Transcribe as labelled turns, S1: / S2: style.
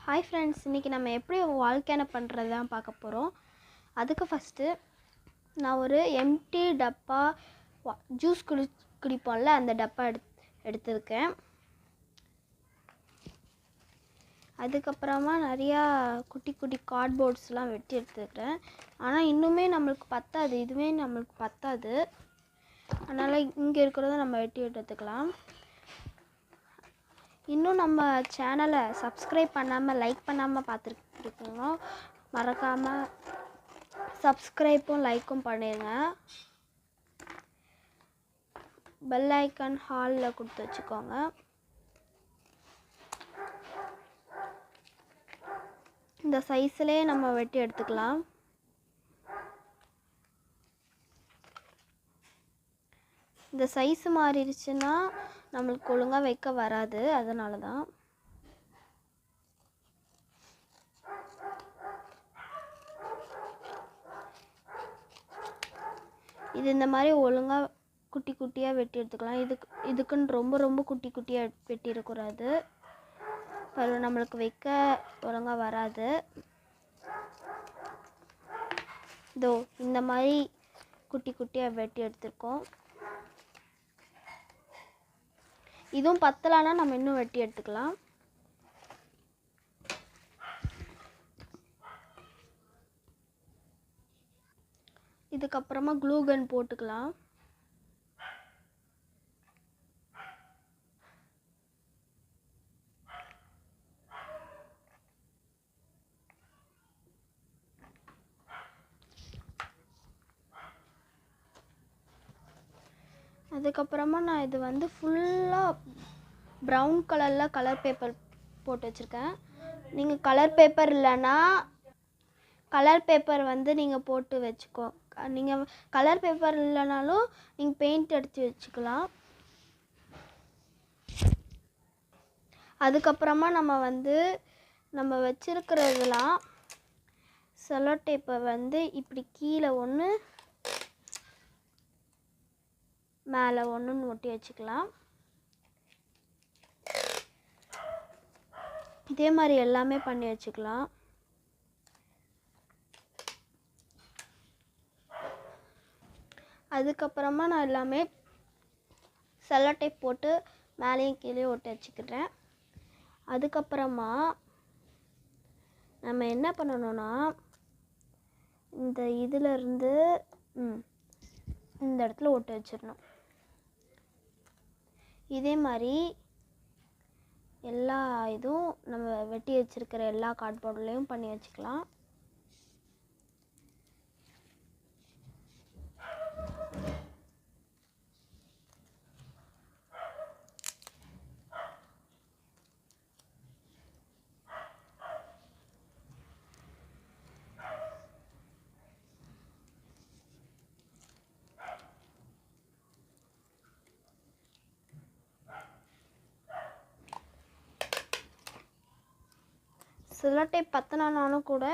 S1: Hi friends, இன்றைக்கி நம்ம எப்படி வால்கேனோ பண்ணுறது தான் பார்க்க போகிறோம். அதுக்கு ஃபஸ்ட்டு நான் ஒரு எம்டி டப்பா ஜூஸ் குடிப்போம்ல அந்த டப்பா எடுத்திருக்கேன். அதுக்கப்புறமா நிறையா குட்டி குட்டி கார்ட்போர்ட்ஸ்லாம் வெட்டி எடுத்துக்கிறேன். ஆனால் இன்னுமே நம்மளுக்கு பத்தாது, இதுவே நம்மளுக்கு பத்தாது. அதனால் இங்கே இருக்கிறத நம்ம வெட்டி எடுத்துக்கலாம். இன்னும் நம்ம சேனலை சப்ஸ்கிரைப் பண்ணாமல் லைக் பண்ணாமல் பார்த்துருக்கீங்க, மறக்காமல் சப்ஸ்கிரைப்பும் லைக்கும் பண்ணிடுங்க. பெல் ஐக்கான் ஹாலில் கொடுத்து வச்சுக்கோங்க. இந்த சைஸ்லேயே நம்ம வெட்டி எடுத்துக்கலாம். இந்த சைஸ் மாறிடுச்சுன்னா நம்மளுக்கு ஒழுங்காக வைக்க வராது, அதனால தான். இது இந்த மாதிரி ஒழுங்காக குட்டி குட்டியாக வெட்டி எடுத்துக்கலாம். இதுக்குன்னு ரொம்ப குட்டி குட்டியாக வெட்டிடக்கூடாது, நம்மளுக்கு வைக்க ஒழுங்காக வராது. இதோ இந்த மாதிரி குட்டி குட்டியாக வெட்டி எடுத்துருக்கோம். இதுவும் பத்தலைன்னா நம்ம இன்னும் வெட்டி எடுத்துக்கலாம். இதுக்கப்புறமா க்ளூ கன் போட்டுக்கலாம். அதுக்கப்புறமா நான் இது வந்து ஃபுல்லாக ப்ரௌன் கலரில் கலர் பேப்பர் போட்டு வச்சுருக்கேன். நீங்கள் கலர் பேப்பர் இல்லைன்னா கலர் பேப்பர் வந்து நீங்கள் போட்டு வச்சுக்கோ. நீங்கள் கலர் பேப்பர் இல்லைனாலும் நீங்கள் பெயிண்ட் அடித்து வச்சுக்கலாம். அதுக்கப்புறமா நம்ம வச்சுருக்கிறதுலாம் செல்லோ டேப்பை வந்து இப்படி கீழே ஒன்று மேலே ஒன்றுன்னு ஒட்டி வச்சுக்கலாம். இதே மாதிரி எல்லாமே பண்ணி வச்சுக்கலாம். அதுக்கப்புறமா நான் எல்லாமே செல்லோ டேப் போட்டு மேலேயும் கீழே ஒட்டி வச்சுக்கிறேன். அதுக்கப்புறமா நம்ம என்ன பண்ணணும்னா இந்த இதிலேருந்து இந்த இடத்துல ஒட்டி வச்சிடணும். இதே மாதிரி எல்லா இதுவும் நம்ம வெட்டி வச்சுருக்கிற எல்லா கார்ட்போர்ட்லேயும் பண்ணி வச்சுக்கலாம். செல்லோ டேப் பத்தனாலும் கூட